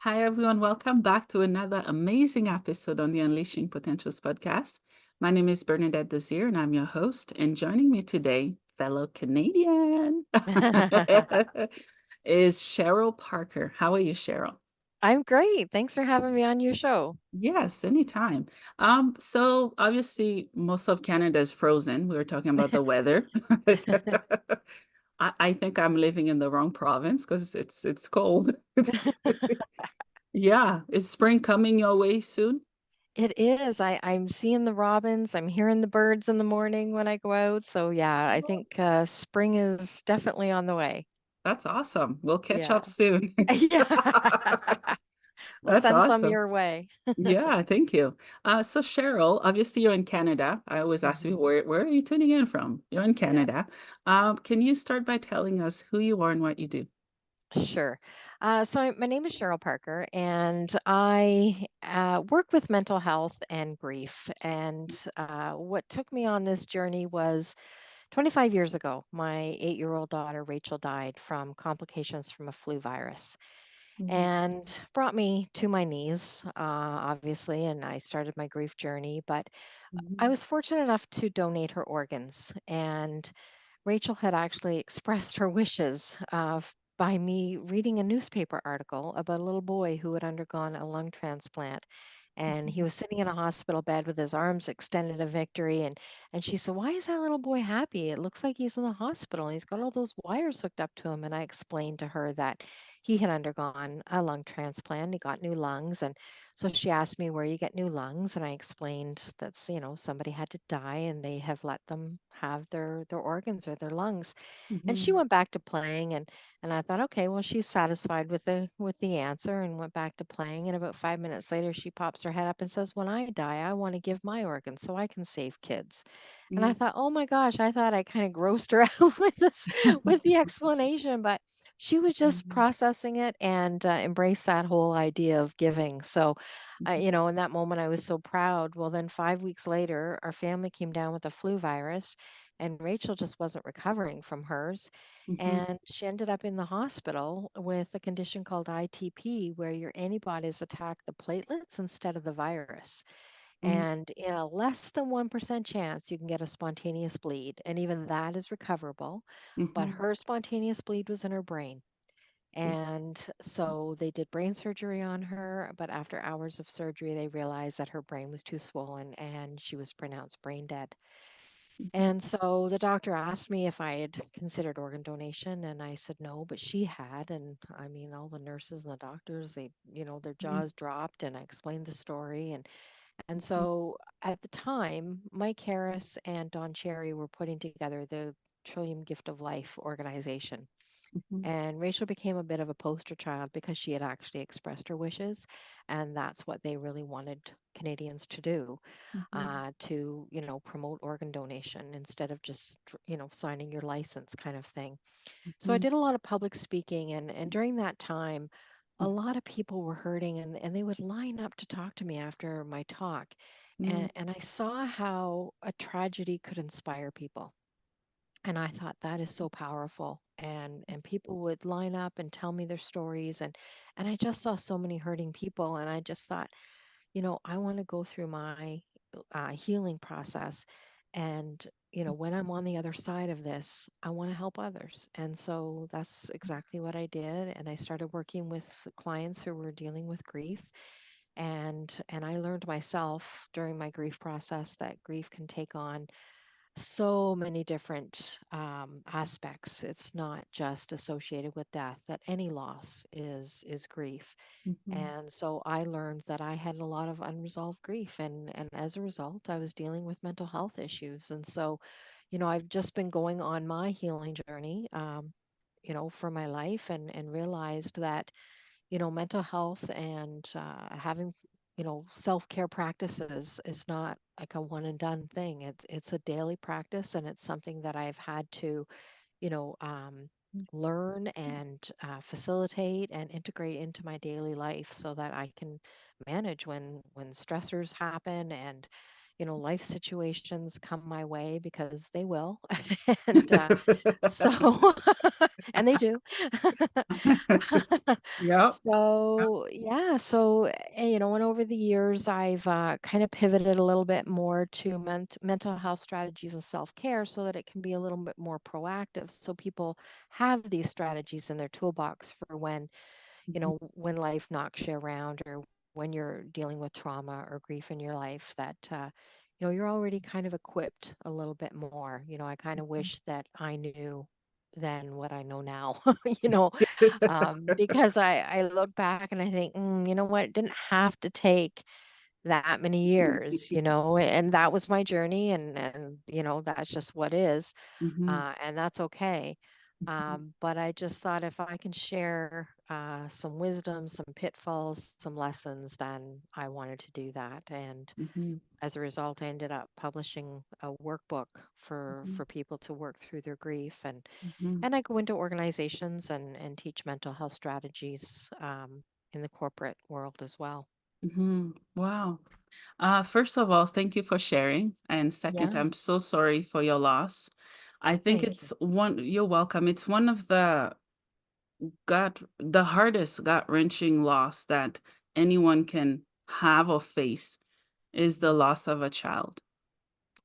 Hi, everyone. Welcome back to another amazing episode on the Unleashing Potentials podcast. My name is Bernadette Desir, and I'm your host. And joining me today, fellow Canadian, is Cheryl Parker. How are you, Cheryl? I'm great. Thanks for having me on your show. Yes, anytime. So obviously most of Canada is frozen. We were talking about the weather. I think I'm living in the wrong province because it's cold. Yeah. Is spring coming your way soon? It is. I'm seeing the robins. I'm hearing the birds in the morning when I go out. So yeah, I think spring is definitely on the way. That's awesome. We'll catch Yeah. up soon. Yeah. We'll That's send some awesome. your way. Yeah, thank you. So Cheryl, obviously you're in Canada. I always ask you Mhm. where are you tuning in from? You're in Yeah. Canada. Can you start by telling us who you are and what you do? Sure. My name is Cheryl Parker, and I work with mental health and grief. And what took me on this journey was 25 years ago. My 8-year-old daughter, Rachel, died from complications from a flu virus Mhm, and brought me to my knees, obviously. And I started my grief journey. But I mhm, was fortunate enough to donate her organs. And Rachel had actually expressed her wishes by me reading a newspaper article about a little boy who had undergone a lung transplant. And he mhm, was sitting in a hospital bed with his arms extended in victory. And she said, "Why is that little boy happy? It looks like he's in the hospital. He's got all those wires hooked up to him." And I explained to her that he had undergone a lung transplant. He got new lungs. And so she asked me where you get new lungs. And I explained that's, somebody had to die and they have let them have their organs or their lungs. And she mhm, went back to playing, and I thought, okay, well, she's satisfied with the answer, and went back to playing. And about 5 minutes later, she pops her head up and says, "When I die, I want to give my organs so I can save kids." And I mhm, thought, oh my gosh, I thought I kind of grossed her out with this, with the explanation, but she was just mhm, processing it and embraced that whole idea of giving. So, mhm, in that moment, I was so proud. Well, then 5 weeks later, our family came down with a flu virus, and Rachel just wasn't recovering from hers. mhm, And she ended up in the hospital with a condition called ITP, where your antibodies attack the platelets instead of the virus. mhm, And in a less than 1% chance, you can get a spontaneous bleed. And even that is recoverable. But mhm, her spontaneous bleed was in her brain. And so they did brain surgery on her. But after hours of surgery, they realized that her brain was too swollen and she was pronounced brain dead. mhm, And so the doctor asked me if I had considered organ donation, and I said no, but she had. And I mean, all the nurses and the doctors, their mhm, jaws dropped, and I explained the story. And so at the time, Mike Harris and Don Cherry were putting together the Trillium Gift of Life organization. mhm, And Rachel became a bit of a poster child because she had actually expressed her wishes. And that's what they really wanted Canadians to do, mhm, to, promote organ donation instead of just, signing your license kind of thing. So I mhm, did a lot of public speaking. And during that time, a lot of people were hurting, and they would line up to talk to me after my talk. mhm, And I saw how a tragedy could inspire people. And I thought that is so powerful. And people would line up and tell me their stories. And I just saw so many hurting people. And I just thought, I want to go through my healing process. And, when I'm on the other side of this, I want to help others. And so that's exactly what I did. And I started working with clients who were dealing with grief. And I learned myself during my grief process that grief can take on so many different aspects. It's not just associated with death, that any loss is grief. mhm, And so I learned that I had a lot of unresolved grief, and as a result, I was dealing with mental health issues. And so, I've just been going on my healing journey, for my life, and realized that, mental health and having, self-care practices is not like a one and done thing. It's a daily practice, and it's something that I've had to, you know, um, learn and facilitate and integrate into my daily life so that I can manage when stressors happen, and life situations come my way because they will. And so, and they do. Yep. Yep. So, yeah, so, and over the years, I've kind of pivoted a little bit more to mental health strategies and self-care so that it can be a little bit more proactive. So people have these strategies in their toolbox for Mhm, when life knocks you around or when you're dealing with trauma or grief in your life that, you're already kind of equipped a little bit more. I kind of mhm. wish that I knew then what I know now, because I look back and I think, you know what, it didn't have to take that many years, and that was my journey and that's just what is, Mhm, and that's okay. mhm, But I just thought if I can share some wisdom, some pitfalls, some lessons, then I wanted to do that. And mhm, as a result, I ended up publishing a workbook for mhm, people to work through their grief. And mhm, and I go into organizations and teach mental health strategies in the corporate world as well. mhm. Wow. First of all, thank you for sharing. And second, Yeah, I'm so sorry for your loss. I think thank you. it's one, you're welcome. It's one of the hardest gut wrenching loss that anyone can have or face is the Mm, loss of a child.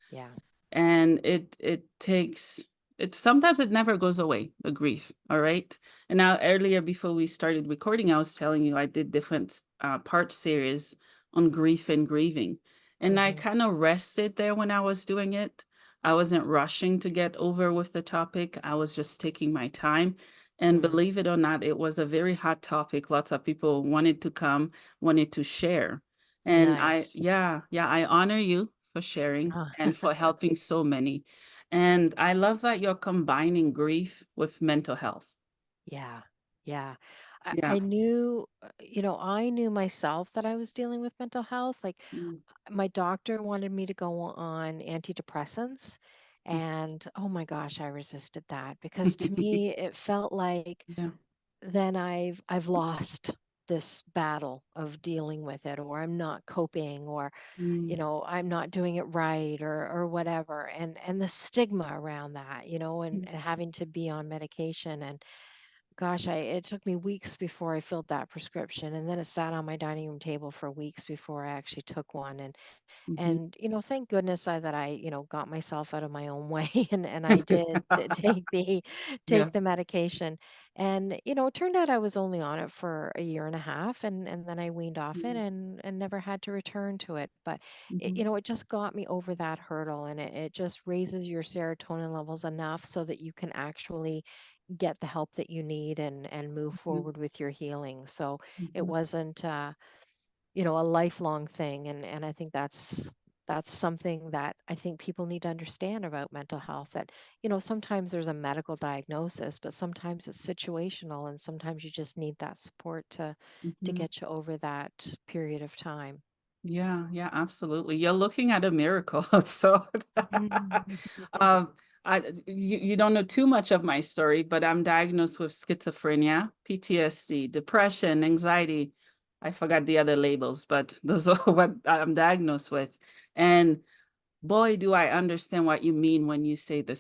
yeah. And it takes it sometimes it never goes away, the grief. All right. And now earlier before we started recording, I was telling you I did different part series on grief and grieving, and I Hmm. kind of rested there when I was doing it. I wasn't rushing to get over with the topic. I was just taking my time, and Mm, believe it or not, it was a very hot topic. Lots of people wanted to come, wanted to share. And nice. yeah, I honor you for sharing Ah, and for helping so many. And I love that you're combining grief with mental health. yeah. Yeah. I Yeah. knew, I knew myself that I was dealing with mental health. Like Mm, my doctor wanted me to go on antidepressants. mm. And oh my gosh, I resisted that because to me it felt like Yeah. then I've lost this battle of dealing with it, or I'm not coping, or Mm, I'm not doing it right, or whatever. And the stigma around that, mm, and having to be on medication. And gosh, it took me weeks before I filled that prescription, and then it sat on my dining room table for weeks before I actually took one. mhm. And thank goodness that I got myself out of my own way and I did take the Yeah. medication. And it turned out I was only on it for a year and a half, and then I weaned off it Mm, and never had to return to it. But mhm, it just got me over that hurdle, and it just raises your serotonin levels enough so that you can actually get the help that you need and move mhm, forward with your healing. So it mhm, wasn't a lifelong thing. And I think that's something that I think people need to understand about mental health, that sometimes there's a medical diagnosis, but sometimes it's situational, and sometimes you just need that support to mhm. get you over that period of time. Yeah, yeah, absolutely. You're looking at a miracle. So, Mhm. um, you don't know too much of my story, but I'm diagnosed with schizophrenia, PTSD, depression, anxiety. I forgot the other labels, but those are what I'm diagnosed with. And boy, do I understand what you mean when you say the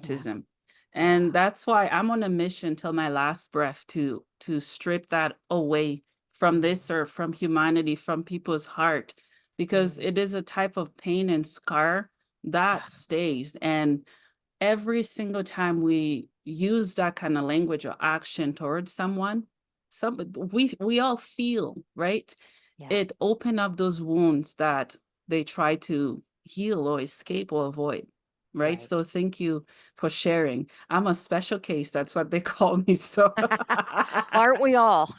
Yeah, stigmatism. And yeah. that's why I'm on a mission till my last breath to strip that away from Mm, this earth, from humanity, from people's heart, because mm. it is a type of pain and scar that stays. And every single time we use that kind of language or action towards someone, we all feel, right? Yeah, It open up those wounds that they try to heal or escape or avoid, right? right. So thank you for sharing. I'm a special case. That's what they call me. So Aren't we all?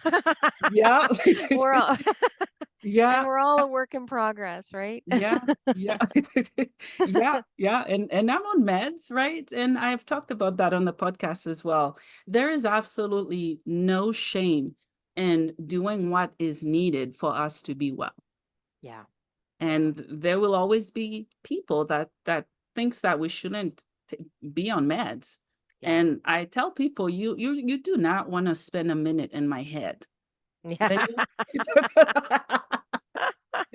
yeah, We're all, and yeah, we're all a work in progress, right? yeah, yeah, yeah, yeah. And I'm on meds, right? And I've talked about that on the podcast as well. There is absolutely no shame in doing what is needed for us to be well. Yeah, yeah, And there will always be people that thinks that we shouldn't be on meds. yeah. And I tell people, you do not want to spend a minute in my head. Yeah. Then you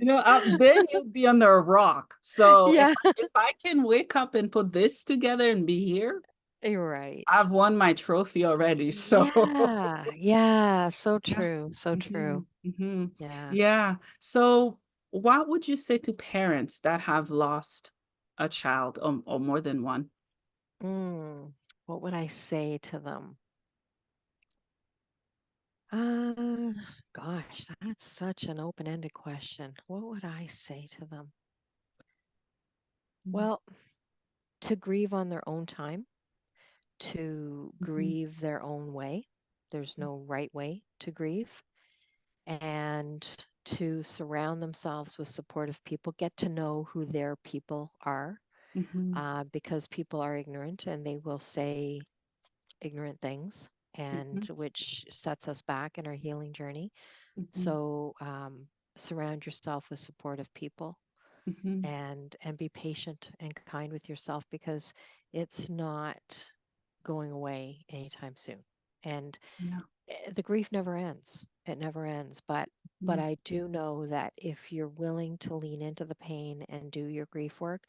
Then you'd be under a rock. So Yeah, if I can wake up and put this together and be here, you're right. I've won my trophy already. So Yeah, yeah, so yeah. true, so Hmm. true. Hmm. Yeah. Yeah. So what would you say to parents that have lost a child or more than one? Mm, what would I say to them? Uh, Gosh, that's such an open-ended question. What would I say to them? Well, to grieve on their own time, to Mm-hmm. grieve their own way. There's no right way to grieve. And to surround themselves with supportive people, get to know who their people are, Mm-hmm. because people are ignorant and they will say ignorant things, and Mm-hmm. which sets us back in our healing journey. Mm-hmm. So surround yourself with supportive people, Mm-hmm. and be patient and kind with yourself, because it's not going away anytime soon. And Yeah. the grief never ends. It never ends. But Mm-hmm. I do know that if you're willing to lean into the pain and do your grief work,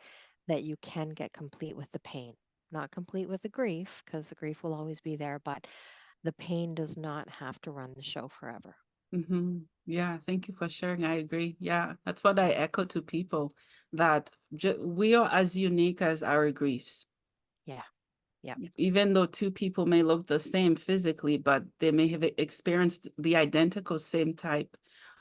that you can get complete with the pain. Not complete with the grief, because the grief will always be there, but the pain does not have to run the show forever. Mm-hmm. Yeah, thank you for sharing. I agree. Yeah, that's what I echo to people that we are as unique as our griefs. Yeah. Yeah. Even though two people may look the same physically, but they may have experienced the identical same type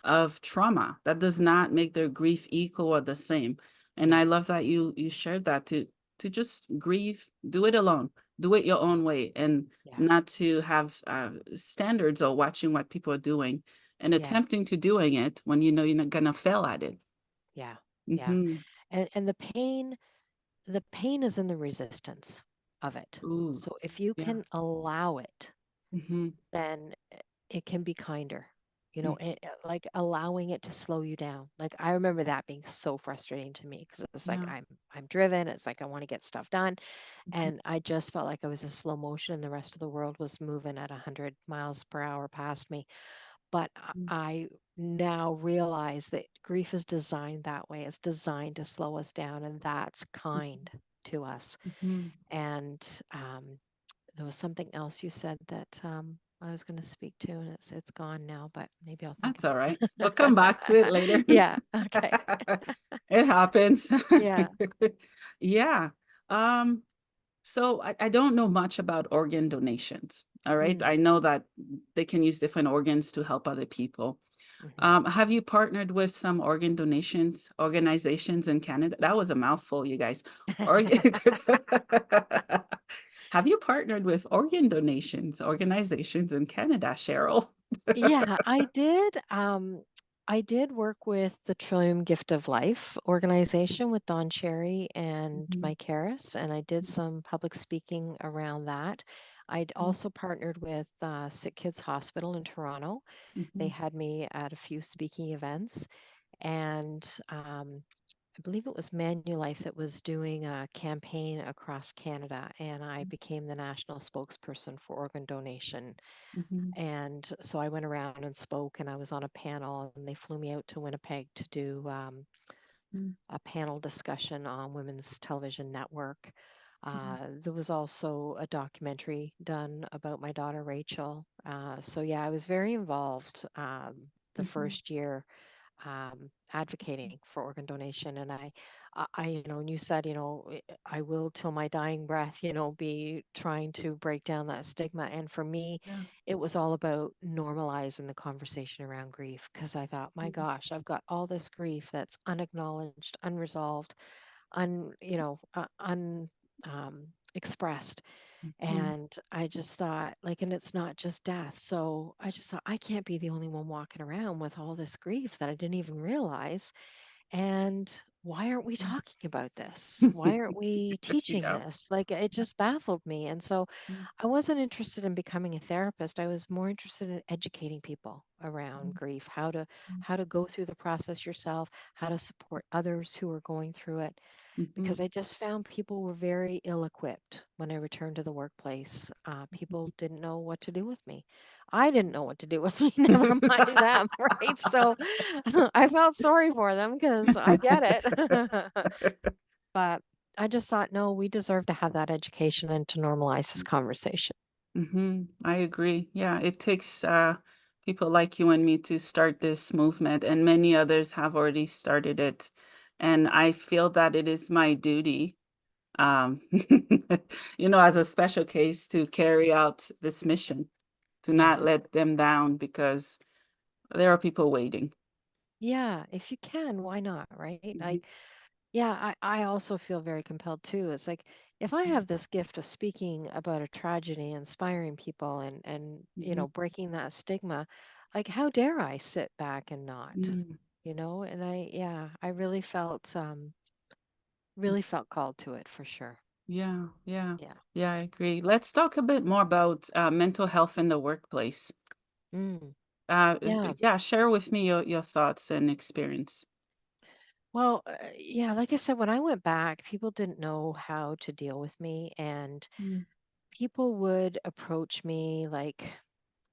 of trauma. That does not make their grief equal or the same. And Yeah. I love that you shared that to just grieve, do it alone, do it your own way, and Yeah. not to have standards or watching what people are doing and Yeah. attempting to doing it when you know you're not gonna fail at it. Yeah. Yeah. Mm-hmm. And the pain is in the resistance of it. Ooh, So if you yeah. can allow it, Mm-hmm. then it can be kinder. Like allowing it to slow you down. Like I remember that being so frustrating to me, because it's like Yeah. I'm driven. It's like I want to get stuff done, Mm-hmm. and I just felt like I was in slow motion, and the rest of the world was moving at 100 miles per hour past me. But I now realize that grief is designed that way. It's designed to slow us down, and that's kind to us. Mm-hmm. And there was something else you said that I was going to speak to, and it's gone now, but maybe I'll think That's of all right. We'll come back to it it. later. Yeah. Okay. It happens. Yeah. Yeah. Um, so I don't know much about organ donations. All right. Mm. I know that they can use different organs to help other people. Hmm. Have you partnered with some organ donations organizations in Canada? That was a mouthful, you guys. Organ. Have you partnered with organ donations organizations in Canada, Cheryl? Yeah, I did. I did work with the Trillium Gift of Life organization with Don Cherry and Mhm, Mike Harris, and I did some public speaking around that. I'd mhm, also partnered with Sick Kids Hospital in Toronto. They mhm, had me at a few speaking events, and I believe it was Manulife that was doing a campaign across Canada, and I became the national spokesperson for organ donation. mhm, And so I went around and spoke, and I was on a panel, and they flew me out to Winnipeg to do mhm, a panel discussion on Women's Television Network. mhm, There was also a documentary done about my daughter Rachel. So yeah, I was very involved the mhm, first year, advocating for organ donation. And and you said, I will till my dying breath, be trying to break down that stigma. And for me, yeah, it was all about normalizing the conversation around grief, because I thought, my mhm, gosh, I've got all this grief that's unacknowledged, unresolved, expressed. mhm, And I just thought, like, and it's not just death. So I just thought, I can't be the only one walking around with all this grief that I didn't even realize. And why aren't we talking about this? Why aren't we teaching yeah, this? Like, it yeah, just baffled me. And so mm, I wasn't interested in becoming a therapist. I was more interested in educating people around grief, how to go through the process yourself, how to support others who are going through it, Mm-hmm. because I just found people were very ill-equipped when I returned to the workplace. People didn't know what to do with me. I didn't know what to do with me, never mind them, right? So I felt sorry for them because I get it. But I just thought, no, we deserve to have that education and to normalize this conversation. I agree. Yeah, it takes people like you and me to start this movement, and many others have already started it. And I feel that it is my duty, um, as a special case, to carry out this mission, to Yeah. not let them down because there are people waiting. Yeah, if you can, why not, right? Mhm, Yeah, I also feel very compelled too. It's like if I have this gift of speaking about a tragedy, inspiring people and mhm, breaking that stigma, like how dare I sit back and not, mm, And I mm. really felt called to it for sure. Yeah, yeah, Yeah. yeah, I agree. Let's talk a bit more about mental health in the workplace. Mm. Uh, Yeah. yeah, share with me your thoughts and experience. Well, yeah, like I said, when I went back, people didn't know how to deal with me, and Mm, people would approach me like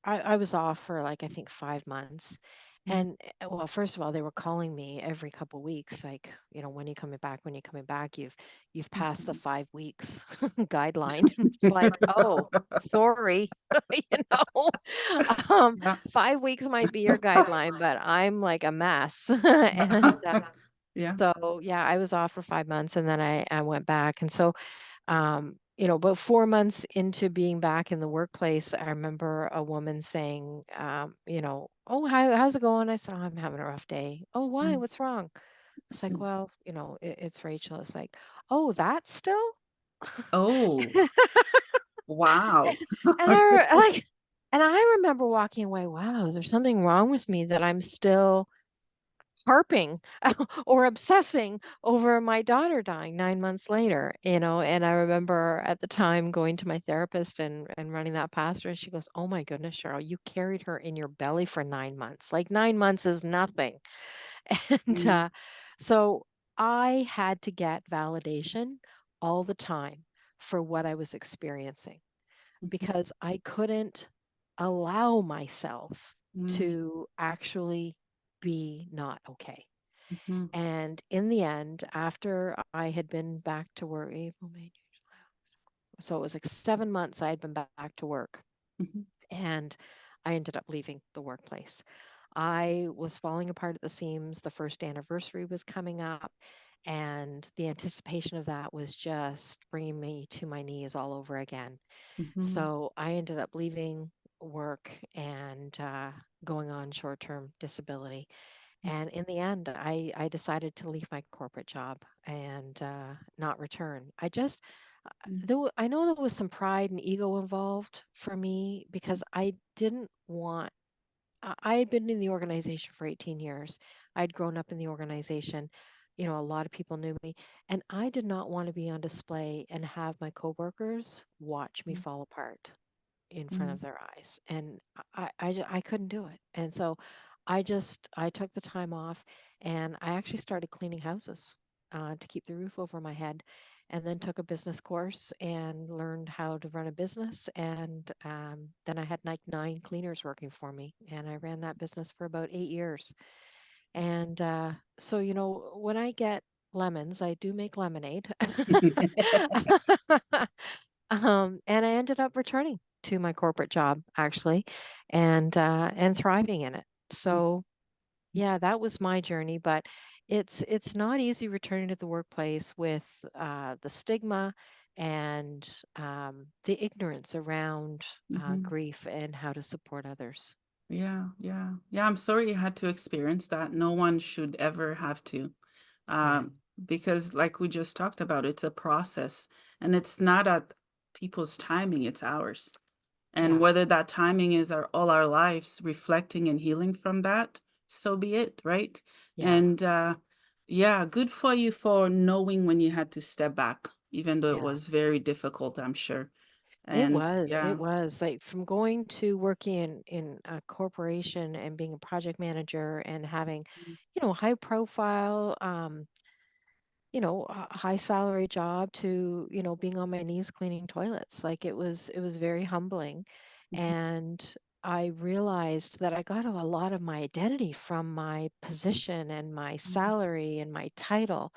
I was off for like I think 5 months. mm, And well, first of all, they were calling me every couple weeks, like, when are you coming back? When are you coming back? You've passed the mhm. 5 weeks guideline. It's like, oh, sorry, you know. Um, Yeah. 5 weeks might be your guideline, but I'm like a mess. And Yeah. so yeah, I was off for 5 months and then I went back. And so about 4 months into being back in the workplace, I remember a woman saying, oh, how's it going? I said, oh, I'm having a rough day. Oh, why? Mm. What's wrong? It's like, well, it's Rachel. It's like, oh, that still? Oh, wow. And I remember walking away, wow, is there something wrong with me that I'm still harping or obsessing over my daughter dying 9 months later, and I remember at the time going to my therapist and running that past her, and she goes, oh my goodness, Cheryl, you carried her in your belly for 9 months. Like 9 months is nothing. And Mm, so I had to get validation all the time for what I was experiencing mhm, because I couldn't allow myself mm, to actually be not okay. mhm, And in the end, after I had been back to work, April, May, June, July, so it was like 7 months I had been back to work, mhm, and I ended up leaving the workplace. I was falling apart at the seams. The first anniversary was coming up, and the anticipation of that was just bringing me to my knees all over again. mhm, So I ended up leaving work and going on short term disability. And in the end, I decided to leave my corporate job and not return. mhm, I know there was some pride and ego involved for me because I didn't want, I had been in the organization for 18 years. I'd grown up in the organization. A lot of people knew me, and I did not want to be on display and have my coworkers watch me fall apart in front mhm, of their eyes, and I couldn't do it. And so I took the time off, and I actually started cleaning houses to keep the roof over my head, and then took a business course and learned how to run a business. And then I had like 9 cleaners working for me, and I ran that business for about 8 years. And so when I get lemons, I do make lemonade. And I ended up returning to my corporate job actually, and thriving in it. So yeah, that was my journey, but it's not easy returning to the workplace with the stigma and the ignorance around mhm. grief and how to support others. Yeah, yeah, yeah. I'm sorry you had to experience that. No one should ever have to, Yeah, because, like we just talked about, it's a process, and it's not at people's timing; it's ours. And yeah, whether that timing is all our lives reflecting and healing from that, so be it, right? yeah, And yeah, good for you for knowing when you had to step back, even though it yeah. was very difficult, I'm sure. And It yeah. was like from going to working in a corporation and being a project manager and having, high profile, a high salary job to, being on my knees cleaning toilets. Like it was very humbling. Mhm, And I realized that I got a lot of my identity from my position and my mhm, salary and my title.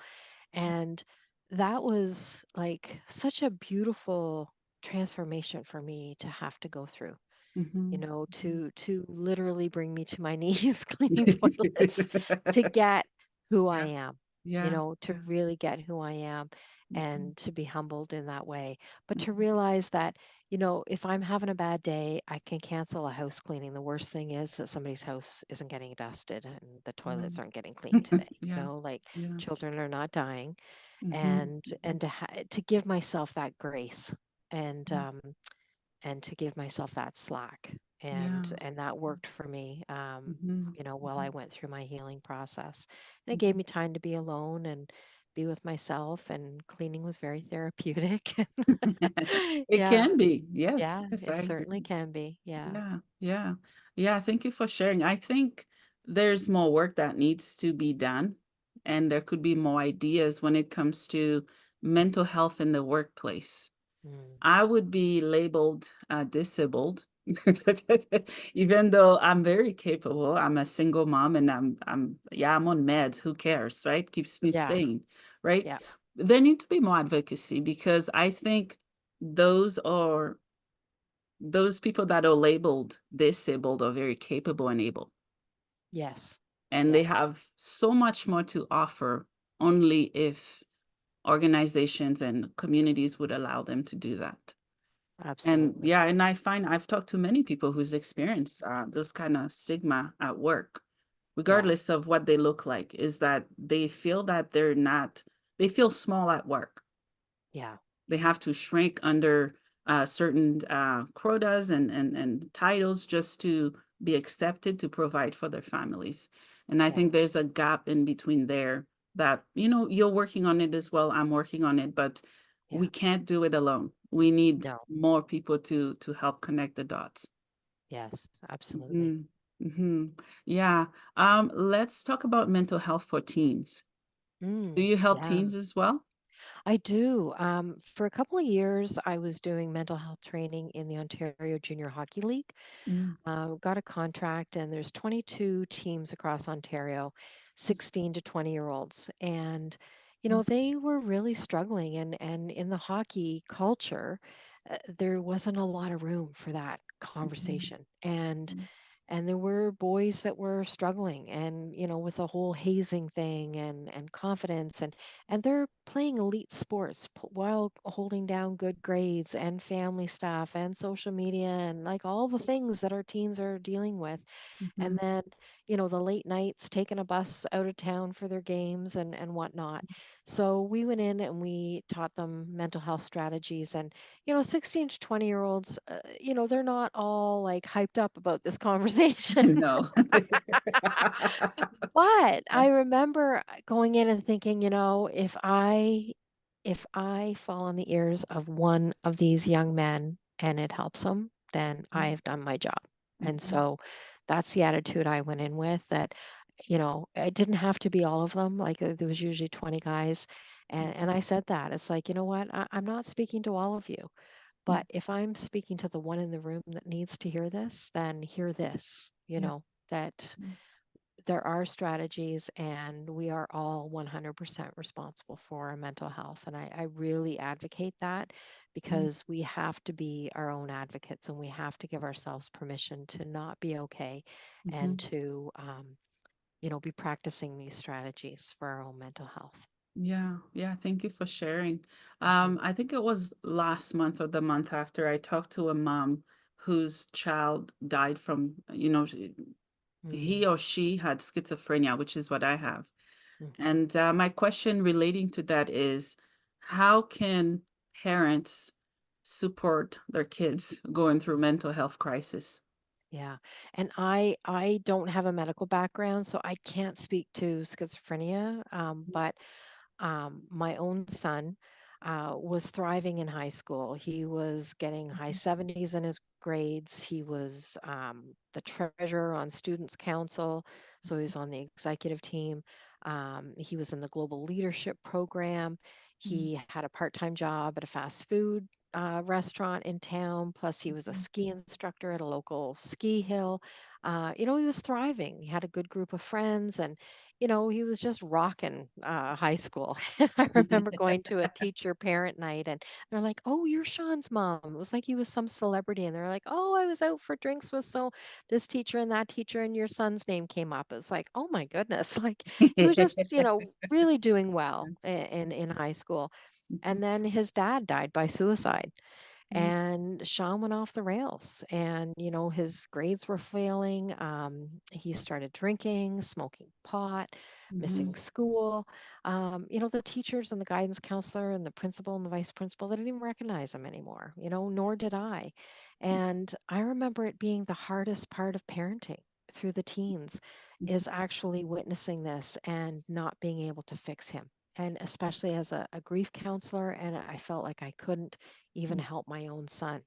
And that was like such a beautiful transformation for me to have to go through, mhm, mhm. to literally bring me to my knees cleaning toilets to get who I Yeah, am, yeah, to yeah. really get who I am Mhm, and to be humbled in that way. But to mhm, realize that, if I'm having a bad day, I can cancel a house cleaning. The worst thing is that somebody's house isn't getting dusted and the toilets mhm. aren't getting cleaned today. Yeah, Like yeah. children are not dying, Mhm, and mhm, to give myself that grace and mhm. to give myself that slack, Yeah. and that worked for me, Mhm, while I mhm, went through my healing process, and it gave mhm. me time to be alone and be with myself, and cleaning was very therapeutic. It Yeah, can be. Yes, yeah, yes, it I certainly agree. can be. Yeah. Yeah, yeah. Yeah, thank you for sharing. I think there's more work that needs to be done, and there could be more ideas when it comes to mental health in the workplace. Mm, I would be labeled disabled, even though I'm very capable. I'm a single mom, and yeah, I'm on meds. Who cares, right? Keeps me yeah, sane, right? yeah, There need to be more advocacy because I think those are those people that are labeled disabled are very capable and able, yes, and they yes, have so much more to offer only if organizations and communities would allow them to do that. And absolutely. yeah, and I find I've talked to many people who's experienced those kind of stigma at work, Yeah, regardless of what they look like, is that they feel that they're not, they feel small at work. yeah, They have to shrink under certain quotas and titles just to be accepted to provide for their families. And I yeah, think there's a gap in between there that, you're working on it as well. I'm working on it, but we yeah. can't do it alone. We need No, more people to help connect the dots. yes, absolutely. Hmm. Hmm. Yeah. Let's talk about mental health for teens. Do you help Yeah. teens as well? I do. For a couple of years, I was doing mental health training in the Ontario Junior Hockey League. Mm. Got a contract, and there's 22 teams across Ontario, 16 to 20-year-olds, and they were really struggling. And in the hockey culture, there wasn't a lot of room for that Mhm. conversation, and there were boys that were struggling, and with the whole hazing thing and confidence, and they're playing elite sports while holding down good grades and family stuff and social media and like all the things that our teens are dealing with. And Mhm. then the late nights taking a bus out of town for their games and whatnot. So we went in and we taught them mental health strategies. And 16 to 20-year-olds, they're not all like hyped up about this conversation. No. But Yeah. I remember going in and thinking, if I fall on the ears of one of these young men and it helps them, then I Mhm. have done my job. And Mhm. so that's the attitude I went in with, that, it didn't have to be all of them. Like there was usually 20 guys. And Mhm. I said that. It's like, you know what? I'm not speaking to all of you. Mm. But if I'm speaking to the one in the room that needs to hear this, then hear this, Yeah. that Mm. there are strategies, and we are all 100% responsible for our mental health. And I really advocate that, Mm. because we have to be our own advocates, and we have to give ourselves permission to not be okay, and Mhm. to, be practicing these strategies for our own mental health. Yeah. Yeah. Thank you for sharing. Hmm. I think it was last month or the month after I talked to a mom whose child died from, he Mm, or she had schizophrenia, which is what I have. hmm. And my question relating to that is, how can parents support their kids going through mental health crisis? Yeah. And I don't have a medical background, so I can't speak to schizophrenia. But my own son. was thriving in high school. He was getting high 70s in his grades. He was the treasurer on Students' Council, so he was on the executive team. He was in the Global Leadership Program. Mm, He had a part-time job at a fast food restaurant in town. Plus, he was a ski instructor at a local ski hill. He was thriving. He had a good group of friends, and he was just rocking high school. And I remember going to a teacher parent night, and they're like, "Oh, you're Sean's mom." It was like he was some celebrity, and they're like, "Oh, I was out for drinks with so this teacher and that teacher, and your son's name came up." It's like, "Oh my goodness!" Like he was just, really doing well in high school. And then his dad died by suicide, mm, and Sean went off the rails, and his grades were failing. He started drinking, smoking pot, missing mhm, school. The teachers and the guidance counselor and the principal and the vice principal, they didn't even recognize him anymore, nor did I. And I remember it being the hardest part of parenting through the teens mhm, is actually witnessing this and not being able to fix him, and especially as a grief counselor, and I felt like I couldn't even mm, help my own son.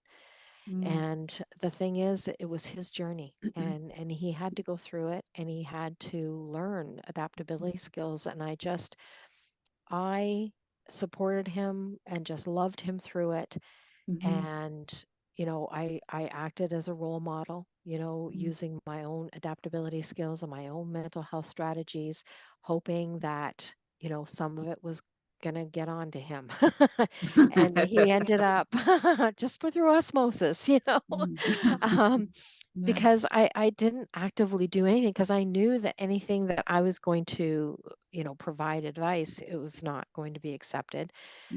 mm, And the thing is, it was his journey, and he had to go through it, and he had to learn adaptability skills. And I supported him and just loved him through it. mhm, And I acted as a role model, mm, using my own adaptability skills and my own mental health strategies, hoping that some of it was going to get on to him. And he ended up just through osmosis, mm. um, Yeah. because I didn't actively do anything, because I knew that anything that I was going to provide advice, it was not going to be accepted,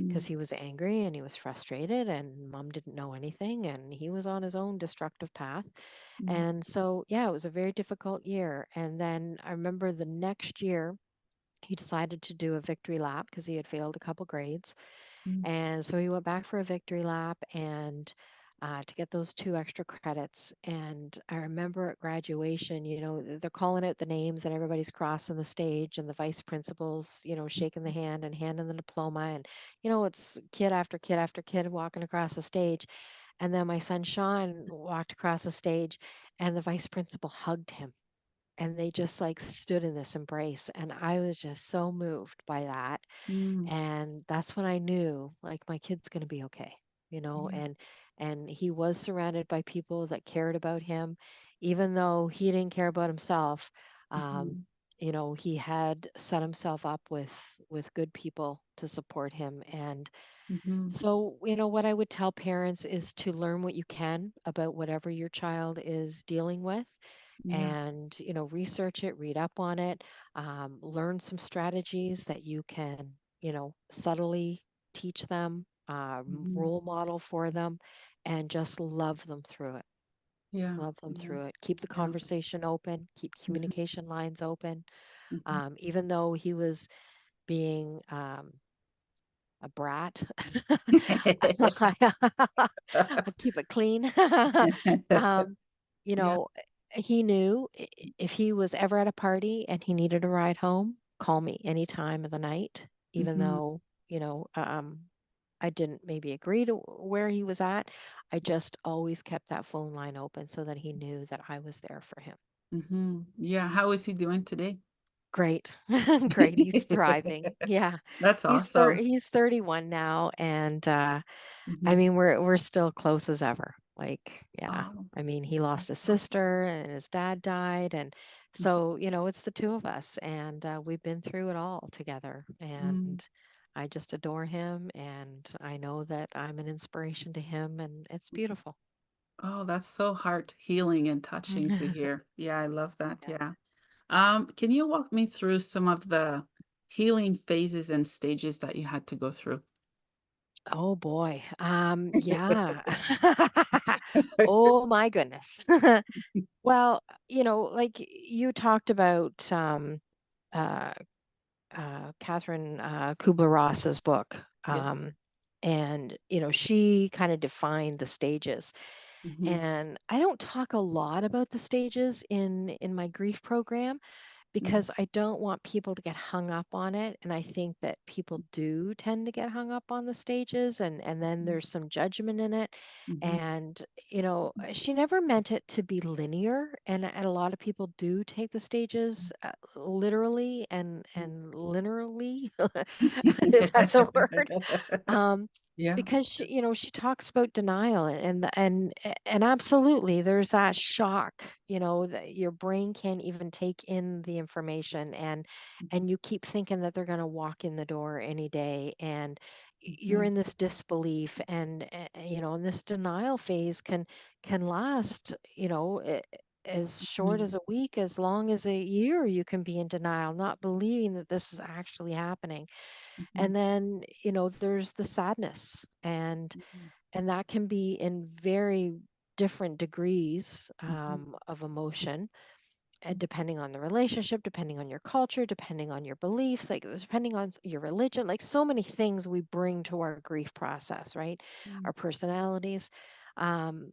because Mm, he was angry and he was frustrated, and mom didn't know anything, and he was on his own destructive path. mm, And so, yeah, it was a very difficult year. And then I remember the next year, he decided to do a victory lap because he had failed a couple grades. mm, And so he went back for a victory lap, and to get those 2 extra credits. And I remember at graduation, they're calling out the names, and everybody's crossing the stage, and the vice principals, shaking the hand and handing the diploma. And, it's kid after kid after kid walking across the stage. And then my son Sean walked across the stage, and the vice principal hugged him, and they just like stood in this embrace. And I was just so moved by that. mm. And that's when I knew, like, my kid's going to be okay, Yeah. and he was surrounded by people that cared about him, even though he didn't care about himself. um, Mhm, he had set himself up with good people to support him. And mhm. so, what I would tell parents is to learn what you can about whatever your child is dealing with, Yeah. and, research it, read up on it, learn some strategies that you can, subtly teach them, Mhm. role model for them, and just love them through it. Yeah. Love them Yeah. through it. Keep the Yeah. conversation open, keep Mhm, communication lines open. mhm. Even though he was being a brat. I keep it clean. um, Yeah. he knew, if he was ever at a party and he needed a ride home, call me any time of the night, even Mhm, though, I didn't maybe agree to where he was at. I just always kept that phone line open so that he knew that I was there for him. mhm. Yeah. How is he doing today? Great. Great. He's thriving. Yeah. That's awesome. He's 31 now, and I Mhm. mean, we're still close as ever. Like, yeah. Oh, I mean, he lost his that's awesome. sister, and his dad died, and Mhm. so, it's the two of us, and we've been through it all together. Mm. And I just adore him, and I know that I'm an inspiration to him, and it's beautiful. Oh, that's so heart healing and touching to hear. Yeah, I love that. Yeah. Yeah. Can you walk me through some of the healing phases and stages that you had to go through? Oh boy. Yeah. Oh my goodness. Well, like you talked about, uh, Catherine Kubler-Ross's book, Yes. and she kind of defined the stages. Mhm, And I don't talk a lot about the stages in my grief program, Mhm, because I don't want people to get hung up on it. And I think that people do tend to get hung up on the stages, and then mhm, there's some judgment in it. mhm, And, she never meant it to be linear. And a lot of people do take the stages literally and linearly, if that's a word. um, Yeah. because she talks about denial, and absolutely there's that shock, that your brain can't even take in the information, and you keep thinking that they're going to walk in the door any day, and you're Mhm, in this disbelief, and this denial phase can last, as short mhm, as a week, as long as a year. You can be in denial, not believing that this is actually happening. mhm, And then, there's the sadness, mhm, and that can be in very different degrees mhm, of emotion, depending on the relationship, depending on your culture, depending on your beliefs, like depending on your religion, like so many things we bring to our grief process, right? mhm, Our personalities.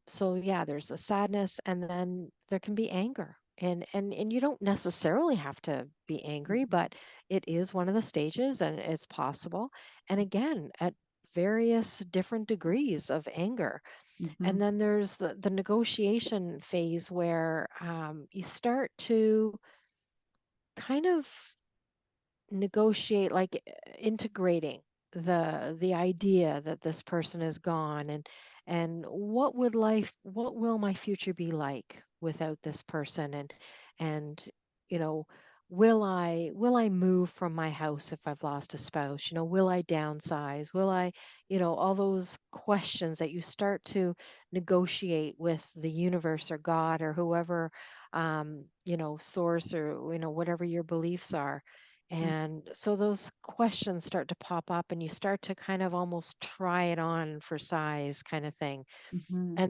So yeah, there's the sadness, and then there can be anger. And you don't necessarily have to be angry, mhm, but it is one of the stages, and it's possible. And again, at various different degrees of anger. mhm, And then there's the negotiation phase where you start to kind of negotiate, like integrating the idea that this person is gone, and what will my future be like without this person, and you know will I move from my house if I've lost a spouse, will I downsize, will I, all those questions that you start to negotiate with the universe or God or whoever, source, or whatever your beliefs are. And so those questions start to pop up, and you start to kind of almost try it on for size, kind of thing. mhm,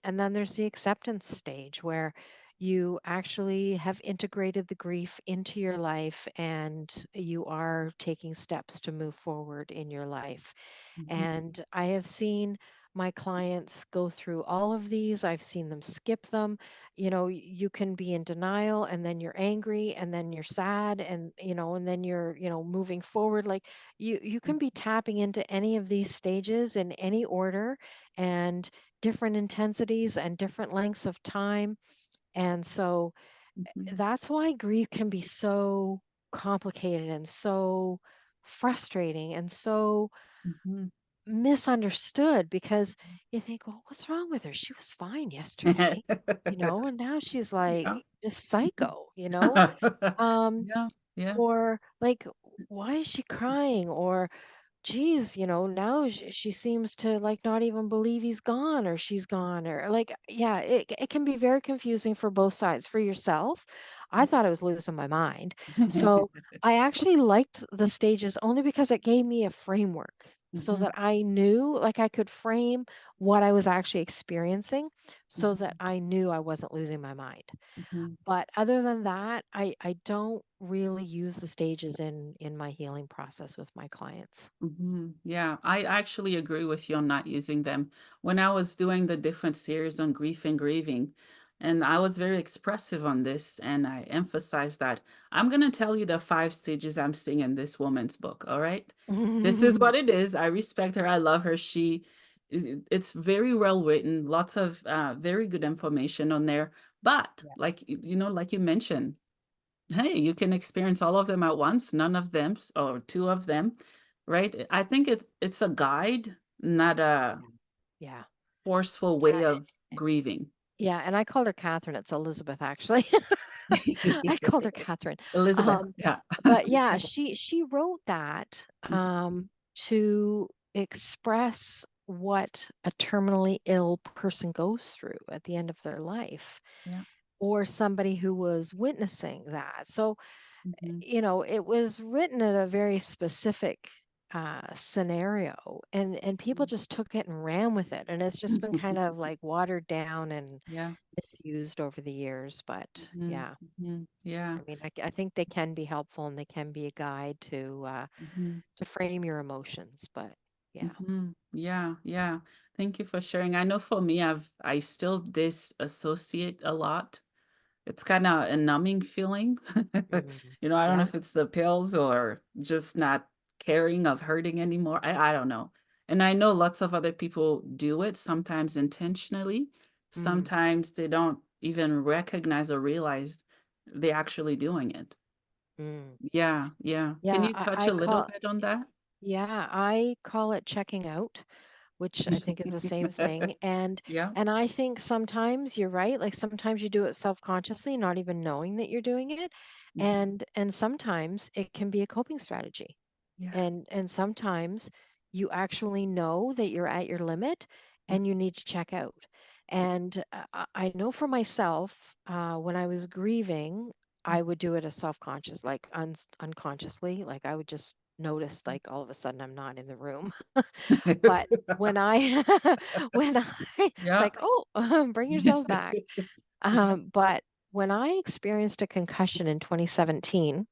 And then there's the acceptance stage where you actually have integrated the grief into your life, and you are taking steps to move forward in your life. mhm, And I have seen my clients go through all of these. I've seen them skip them. You can be in denial, and then you're angry, and then you're sad, and then you're, moving forward. Like you can be tapping into any of these stages in any order, and different intensities and different lengths of time. And so mhm, that's why grief can be so complicated and so frustrating and so mhm. misunderstood, because you think, well, what's wrong with her? She was fine yesterday, and now she's like Yeah. this Mhm. psycho. Um, Yeah, yeah. or like, why is she crying? Or geez, now she seems to like not even believe he's gone or she's gone, or like, yeah, it can be very confusing for both sides. For yourself, I thought I was losing my mind. So I actually liked the stages only because it gave me a framework so Mhm, that I knew, like I could frame what I was actually experiencing so that mhm, I knew I wasn't losing my mind. mhm. But other than that, I don't really use the stages in my healing process with my clients. Yeah, I actually agree with you on not using them. When I was doing the different series on grief and grieving, and I was very expressive on this, and I emphasized that I'm going to tell you the 5 stages I'm seeing in this woman's book. All right. This is what it is. I respect her. I love her. It's very well written, lots of very good information on there. But Yeah. like, like you mentioned, hey, you can experience all of them at once, none of them or 2 of them, right? I think it's a guide, not a Yeah. Yeah. forceful Yeah. way of grieving. Yeah. And I called her Catherine. It's Elizabeth, actually. I called her Catherine. Elizabeth, Um, yeah. but yeah, she wrote that Mhm, to express what a terminally ill person goes through at the end of their life, yeah. or somebody who was witnessing that. So, Mhm, it was written in a very specific scenario, and people mhm. just took it and ran with it, and it's just been kind of like watered down and Yeah. misused over the years. But Mhm, yeah, mhm. Yeah. I mean, I think they can be helpful, and they can be a guide Mhm, to frame your emotions. But yeah. mhm. Yeah, yeah. Thank you for sharing. I know for me, I still disassociate a lot. it's kind of a numbing feeling. Mm. You know, I don't know Yeah. if it's the pills or just not caring of hurting anymore. I don't know. And I know lots of other people do it, sometimes intentionally, Mm. sometimes they don't even recognize or realize they're actually doing it. Mm. Yeah, yeah. Can Yeah, you touch I a little call bit on that? yeah, I call it checking out, which I think is the same thing. Yeah. And I think sometimes you're right, like sometimes you do it self-consciously, not even knowing that you're doing it. Mhm. And sometimes it can be a coping strategy. Yeah. And sometimes you actually know that you're at your limit and you need to check out. And I know for myself, when I was grieving, I would do it as self-conscious, like unconsciously, like I would just notice like all of a sudden I'm not in the room. But when I when I it's Yeah. like, oh, bring yourself back. Yeah. But when I experienced a concussion in 2017,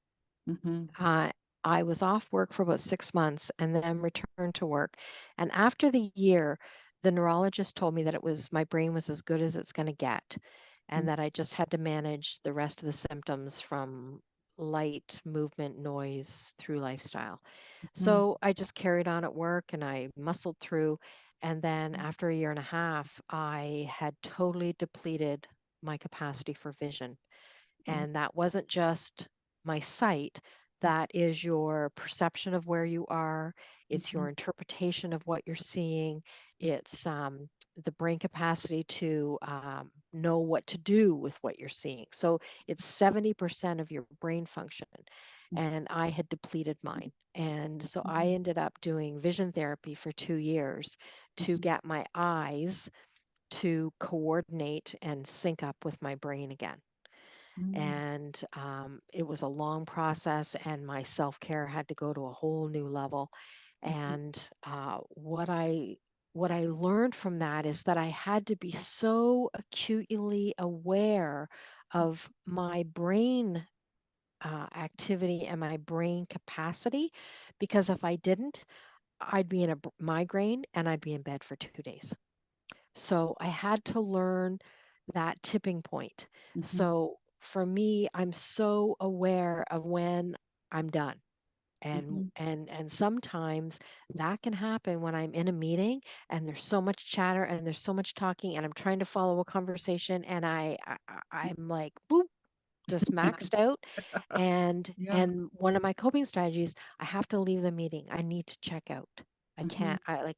Mhm. uh, I was off work for about 6 months and then returned to work. And after the year, the neurologist told me that it was my brain was as good as it's going to get, and Mm, that I just had to manage the rest of the symptoms from light movement, noise through lifestyle. mhm, So I just carried on at work and I muscled through. And then after a year and a half, I had totally depleted my capacity for vision. mm, And that wasn't just my sight, that is your perception of where you are, it's mhm, your interpretation of what you're seeing, it's the brain capacity to know what to do with what you're seeing. So it's 70% of your brain function. And I had depleted mine. And so I mhm, ended up doing vision therapy for 2 years to get my eyes to coordinate and sync up with my brain again. mhm, And it was a long process, and my self-care had to go to a whole new level. mhm, And what I learned from that is that I had to be so acutely aware of my brain activity and my brain capacity, because if I didn't, I'd be in a migraine and I'd be in bed for 2 days. So I had to learn that tipping point. mhm, So for me, I'm so aware of when I'm done. mhm, And sometimes that can happen when I'm in a meeting and there's so much chatter and there's so much talking and I'm trying to follow a conversation and I'm like boop, just maxed out. yeah, And one of my coping strategies, I have to leave the meeting. I need to check out. I mhm, can't, I like,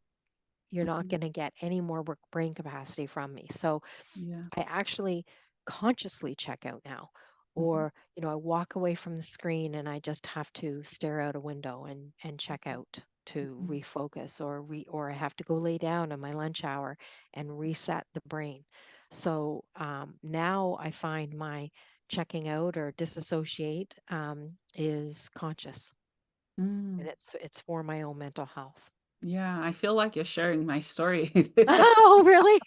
you're not mhm, going to get any more brain capacity from me. So yeah, I actually consciously check out now. mhm, Or, I walk away from the screen and I just have to stare out a window and check out to mhm, refocus, or I have to go lay down in my lunch hour and reset the brain. So now I find my checking out or disassociate is conscious, and mm. it's for my own mental health. Yeah, I feel like you're sharing my story. Oh, really?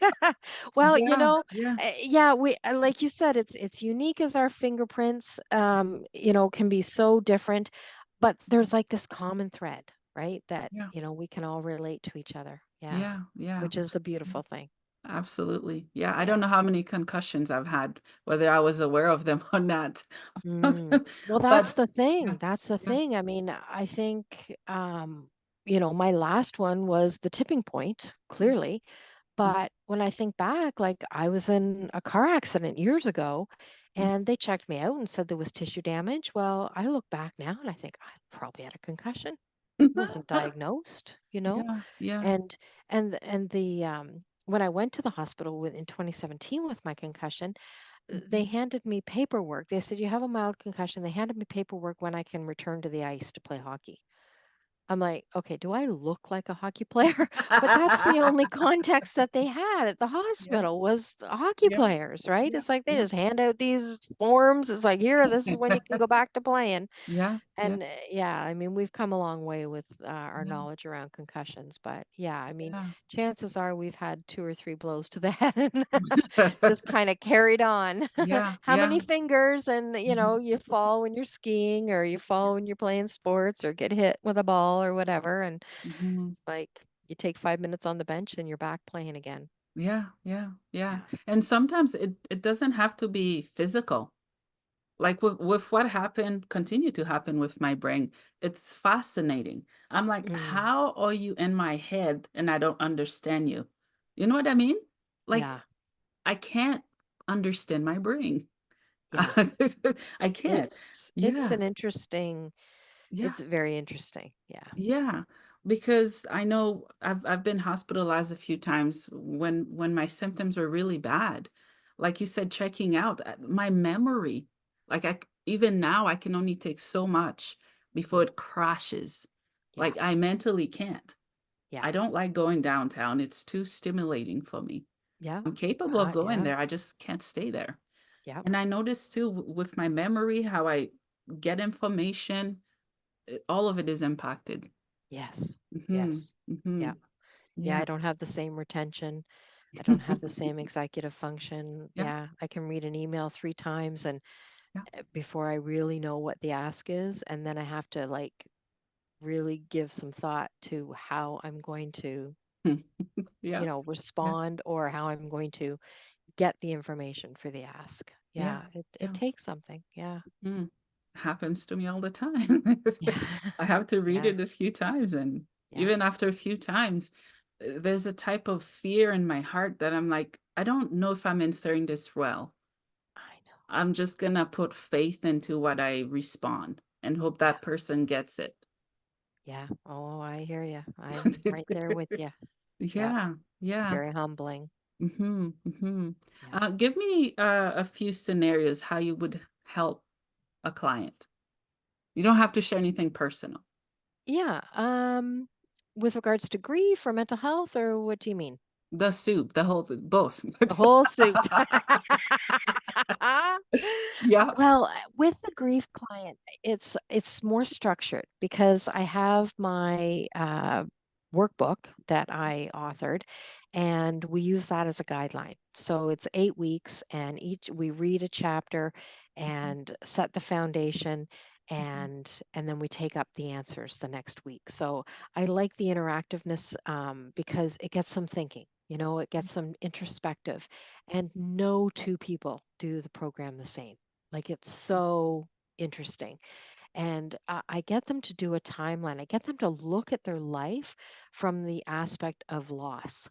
Well, Yeah, yeah, yeah, we like you said, it's unique as our fingerprints. Can be so different, but there's like this common thread, right? That, yeah, we can all relate to each other. Yeah, yeah, yeah. which is the beautiful thing. Absolutely. Yeah, I don't Yeah. know how many concussions I've had, whether I was aware of them or not. Well, that's But the thing. yeah, That's the yeah, thing. I mean, I think, my last one was the tipping point, mm, clearly. mm, But when I think back, like I was in a car accident years ago mm. and they checked me out and said there was tissue damage. Well, I look back now and I think I probably had a concussion. Wasn't diagnosed, Yeah, yeah. and the when I went to the hospital in 2017 with my concussion, they Mhm. handed me paperwork. They said you have a mild concussion. They handed me paperwork when I can return to the ice to play hockey. I'm like, okay, do I look like a hockey player? But that's the only context that they had at the Yeah, hospital was the hockey yeah, players, right? yeah, It's like they yeah, just hand out these forms. It's like, here, this is when you can go back to playing. yeah, yeah, And yeah, I mean, we've come a long way with our yeah, knowledge around concussions. But yeah, I mean, yeah. chances are we've had two or three blows to the head and just kind of carried on. Yeah, How yeah, many fingers? And, mhm, you fall when you're skiing or you yeah, fall when you're playing sports or get hit with a ball or whatever. And mhm. it's like you take 5 minutes on the bench and you're back playing again. Yeah, yeah, yeah. Yeah. And sometimes it doesn't have to be physical. Like with what happened, continue to happen with my brain. It's fascinating. I'm like, Mm, how are you in my head and I don't understand you? You know what I mean? Like yeah. I can't understand my brain. Yeah. I can't. It's Yeah, an interesting, yeah. it's very interesting. Yeah. Yeah, because I know I've been hospitalized a few times when my symptoms were really bad. Like you said, checking out, my memory, like even now I can only take so much before Mm, it crashes. yeah. Like I mentally can't. Yeah. I don't like going downtown. It's too stimulating for me. Yeah. I'm capable of going Yeah. there. I just can't stay there. Yep. And I noticed too with my memory, how I get information, all of it is impacted. Yes. Mhm, Yes. Yeah. mhm. Yeah. Yeah. I don't have the same retention. I don't have the same executive function. Yeah, Yeah. I can read an email 3 times and yeah. before I really know what the ask is. And then I have to like really give some thought to how I'm going to, Yeah, yeah, respond or how I'm going to get the information for the ask. yeah, Yeah. It yeah. takes something. Yeah. Mm. Happens to me all the time. Yeah. I have to read Yeah. it a few times, and Yeah. even after a few times, there's a type of fear in my heart that I'm like, I don't know if I'm answering this well. I know. I'm just gonna put faith into what I respond and hope Yeah. that person gets it. Yeah. Oh, I hear you. I'm right there with you. Yep. Yeah, It's yeah. very humbling. Mm-hmm. Yeah. Give me a few scenarios how you would help a client. You don't have to share anything personal. Yeah. With regards to grief or mental health, or what do you mean? The soup, the whole both. The whole suit. Yeah. Well, with the grief client, it's more structured because I have my workbook that I authored, and we use that as a guideline. So it's 8 weeks, and each we read a chapter Mhm, and set the foundation, mhm, and then we take up the answers the next week. So I like the interactiveness because it gets them thinking. It gets them introspective, and no two people do the program the same. Like it's so interesting. And I get them to do a timeline. I get them to look at their life from the aspect of loss,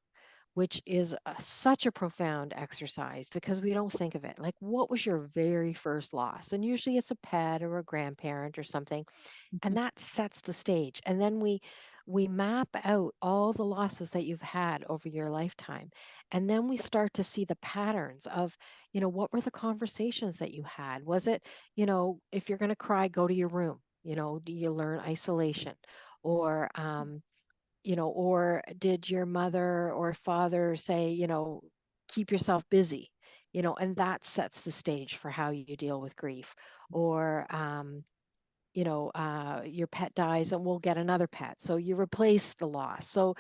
which is such a profound exercise because we don't think of it. Like, what was your very first loss? And usually it's a pet or a grandparent or something, mhm, and that sets the stage. And then we map out all the losses that you've had over your lifetime, and then we start to see the patterns of, what were the conversations that you had? Was it, if you're going to cry, go to your room? Do you learn isolation? Or or did your mother or father say, keep yourself busy? And that sets the stage for how you deal with grief. Or your pet dies and we'll get another pet. So you replace the loss. So,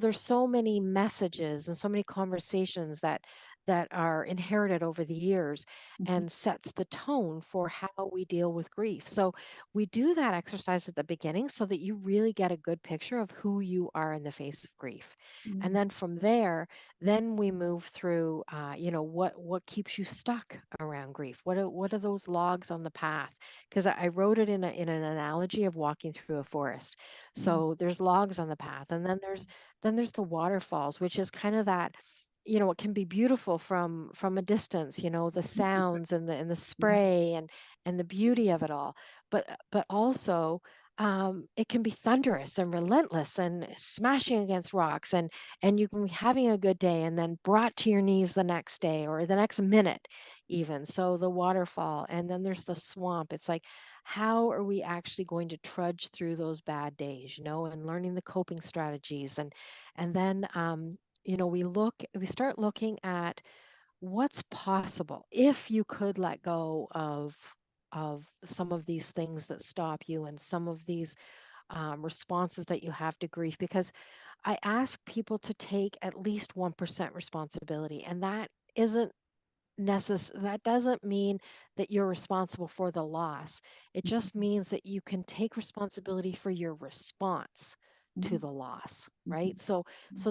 there's so many messages and so many conversations that are inherited over the years mhm, and sets the tone for how we deal with grief. So we do that exercise at the beginning so that you really get a good picture of who you are in the face of grief. And mhm, then from there, then we move through, what keeps you stuck around grief? What are those logs on the path? Because I wrote it in an analogy of walking through a forest. mhm, So there's logs on the path, and then there's the waterfalls, which is kind of that, it can be beautiful from a distance, the sounds and the yeah, spray and the beauty of it all. But also it can be thunderous and relentless and smashing against rocks, and you can be having a good day and then brought to your knees the next day or the next minute even. So the waterfall, and then there's the swamp. It's like, how are we actually going to trudge through those bad days, and learning the coping strategies, and then we start looking at what's possible if you could let go of some of these things that stop you and some of these responses that you have to grief, because I ask people to take at least 1% responsibility, and that doesn't mean that you're responsible for the loss. It just mhm, means that you can take responsibility for your response to Mhm. the loss, right? Mhm. So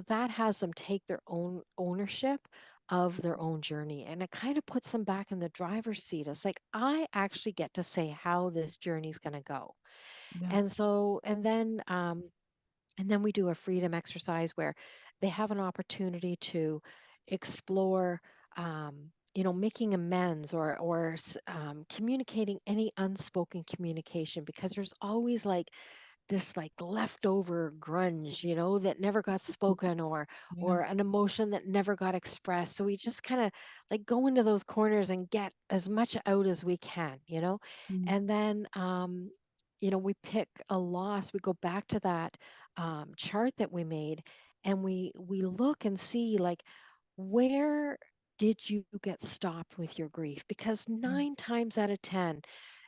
that has them take their own ownership of their own journey, and it kind of puts them back in the driver's seat. It's like I actually get to say how this journey's going to go. Yeah. And then we do a freedom exercise where they have an opportunity to explore, making amends, or communicating any unspoken communication, because there's always like this like leftover grunge, that never got spoken, Yeah. or an emotion that never got expressed. So we just kind of like go into those corners and get as much out as we can. Mm. And then we pick a loss. We go back to that chart that we made, and we look and see like, where did you get stopped with your grief? Because Yeah. 9 times out of 10,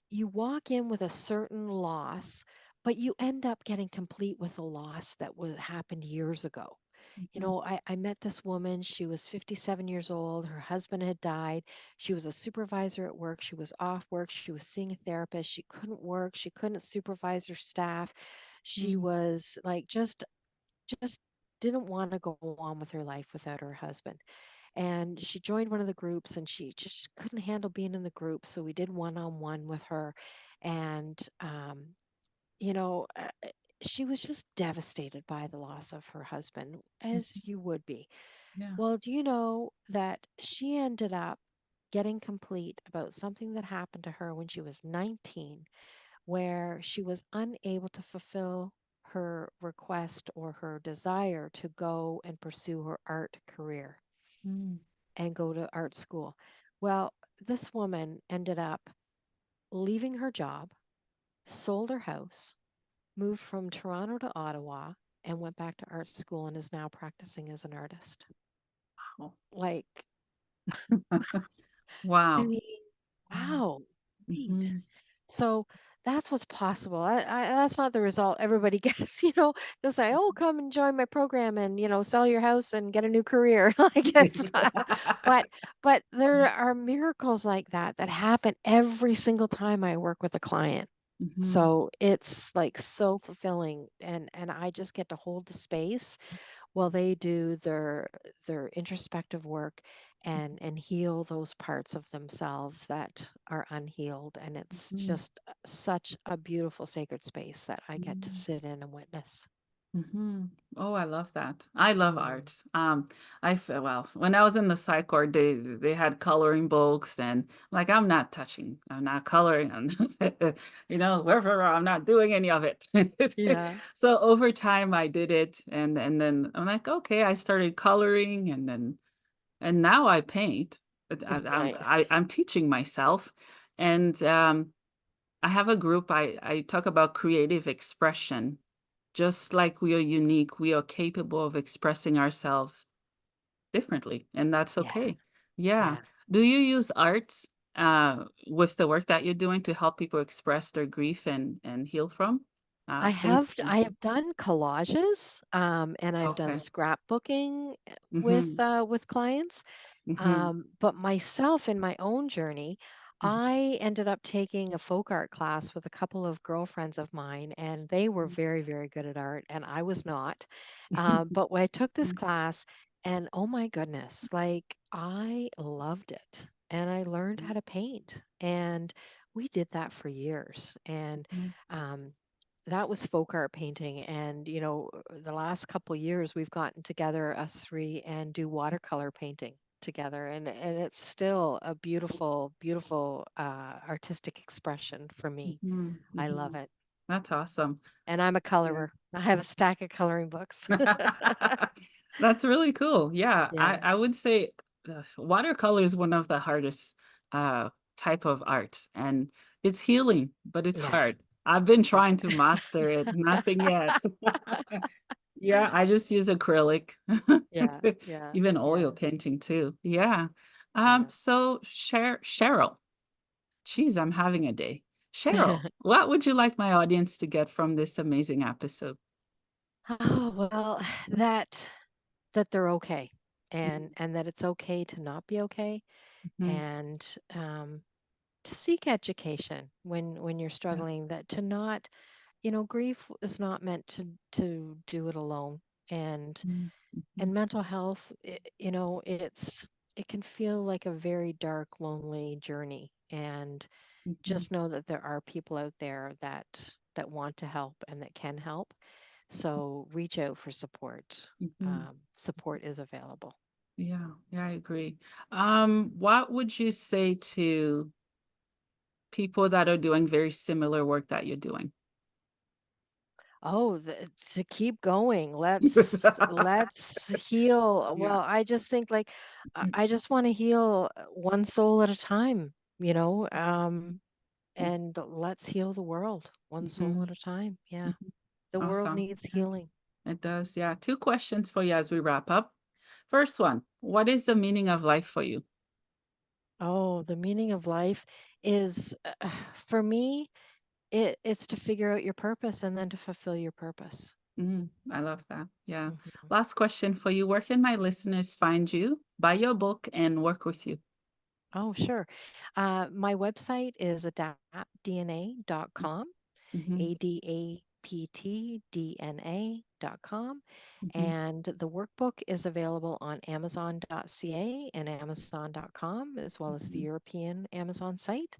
you walk in with a certain loss, but you end up getting complete with a loss that was happened years ago. Mhm. I met this woman. She was 57 years old. Her husband had died. She was a supervisor at work. She was off work. She was seeing a therapist. She couldn't work. She couldn't supervise her staff. She Mm. was like just didn't want to go on with her life without her husband. And she joined one of the groups, and she just couldn't handle being in the group. So we did one-on-one with her. And you know, uh, uh, she was just devastated by the loss of her husband, as Mhm. you would be. Yeah. Well, do you know that she ended up getting complete about something that happened to her when she was 19, where she was unable to fulfill her request or her desire to go and pursue her art career Mm. and go to art school? Well, this woman ended up leaving her job, sold her house, moved from Toronto to Ottawa, and went back to art school and is now practicing as an artist. Wow. Like, I Wow. mean, Wow. wow, neat. Mhm. So that's what's possible. That's not the result everybody gets. Just say, oh, come and join my program and, sell your house and get a new career. Like it's not, but, but there are miracles like that happen every single time I work with a client. Mhm. So it's like so fulfilling, and I just get to hold the space while they do their introspective work and heal those parts of themselves that are unhealed, and it's Mhm. just such a beautiful sacred space that I get to Mhm. sit in and witness. Mhm. Oh, I love that. I love Mm. art. Well, when I was in the psych ward, they had coloring books, and like I'm not touching, I'm not coloring, wherever I'm not doing any of it. Yeah. So over time, I did it, and then I'm like, okay, I started coloring, and now I paint. But Nice. I'm teaching myself, and I have a group. I talk about creative expression. Just like we are unique, we are capable of expressing ourselves differently, and that's Yeah. okay. Yeah. Yeah. Do you use arts with the work that you're doing to help people express their grief and heal from I things? have I have done collages, and I've done Okay. scrapbooking Mm-hmm. with clients. Mm-hmm. But myself, in my own journey, I ended up taking a folk art class with a couple of girlfriends of mine, and they were very, very good at art, and I was not. But when I took this class, and oh my goodness, like I loved it, and I learned how to paint, and we did that for years, and um, that was folk art painting. And the last couple years we've gotten together, us three, and do watercolor painting together, and it's still a beautiful, beautiful artistic expression for me. Mm-hmm. I love Mm-hmm. it. That's awesome. And I'm a Yeah. colorer. I have a stack of coloring books. That's really cool. Yeah, I Yeah. I would say watercolor is one of the hardest uh type of art, and it's healing, but it's Yeah. hard. I've been Yeah. trying to master it, nothing yet. Yeah, I just use acrylic. Yeah. Yeah. Even Yeah. oil painting too. Yeah. Yeah. So Cheryl, geez, I'm having a day. Cheryl, what would you like my audience to get from this amazing episode? Oh, well, that they're okay, and that it's okay to not be okay, Mhm. and to seek education when you're Yeah. struggling, that to not, grief is not meant to do it alone. And Mhm, and mhm, mental health, it can feel like a very dark, lonely journey. And mhm, just know that there are people out there that want to help and that can help. So reach out for support. mhm. Support is available. Yeah, yeah, I agree. What would you say to people that are doing very similar work that you're doing? Oh, to keep going. Let's heal. Yeah. Well, I just think like I just want to heal one soul at a time, and let's heal the world one soul Mhm, at a time. Yeah. mhm. The world Awesome. needs Yeah, healing. it does. Yeah. Two questions for you as we wrap up. First one, what is the meaning of life for you? Oh, the meaning of life is for me, it's to figure out your purpose and then to fulfill your purpose. I love that. Yeah. Mhm. Last question for you. Where can my listeners find you, buy your book, and work with you? Oh, sure. My website is adaptdna.com. Mm-hmm, adaptdna.com. mm-hmm, And the workbook is available on amazon.ca and amazon.com, as well as the mm-hmm, European Amazon site.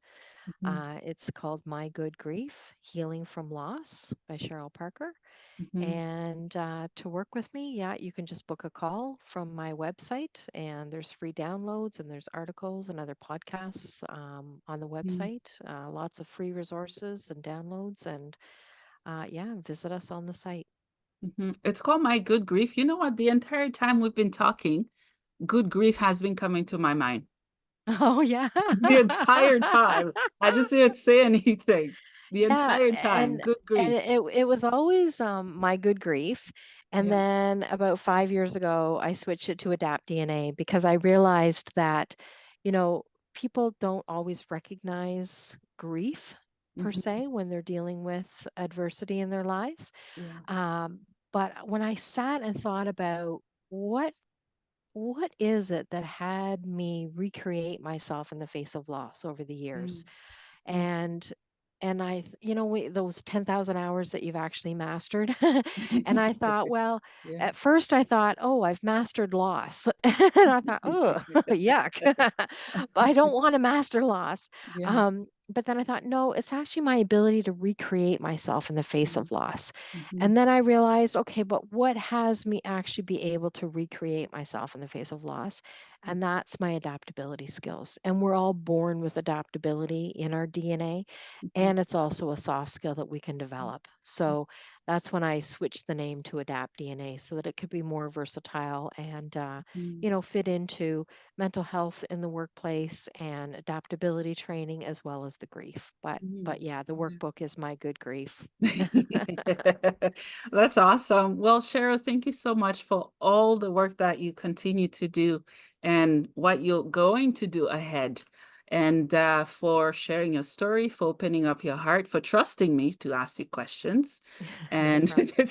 mm-hmm, It's called My Good Grief Healing from Loss by Cheryl Parker. mm-hmm, And to work with me, yeah, you can just book a call from my website, and there's free downloads, and there's articles and other podcasts on the mm-hmm, website. Lots of free resources and downloads, and yeah, visit us on the site. mm-hmm. It's called My Good Grief. You know what? The entire time we've been talking, good grief has been coming to my mind. Oh, yeah. The entire time. I just didn't say anything. The Yeah, entire time. Good and grief. it was always My Good Grief, and Yeah. then about 5 years ago, I switched it to Adapt DNA because I realized that, you know, people don't always recognize grief per Mm-hmm. se when they're dealing with adversity in their lives. Yeah. Um, but when I sat and thought about what what is it that had me recreate myself in the face of loss over the Mm, years, mm. and those 10,000 hours that you've actually mastered. And I thought, well, Yeah. at first I thought, oh, I've mastered loss. And I thought, oh, yuck. But I don't want to master loss. Yeah. But then I thought, no, it's actually my ability to recreate myself in the face Mm, of loss. mhm, And then I realized, okay, but what has me actually be able to recreate myself in the face of loss? mm, And that's my adaptability skills. And we're all born with adaptability in our DNA. mhm, And it's also a soft skill that we can develop. So that's when I switched the name to Adapt DNA so that it could be more versatile and, mhm, fit into mental health in the workplace and adaptability training as well as the grief. But mhm. yeah, the workbook is My Good Grief. That's awesome. Well, Cheryl, thank you so much for all the work that you continue to do and what you're going to do ahead. And for sharing your story, for opening up your heart, for trusting me to ask you questions. And Anytime.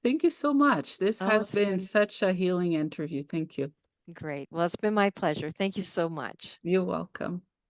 thank you so much. This Oh, has it's been been such a healing interview. Thank you. great. Well, it's been my pleasure. Thank you so much. You're welcome.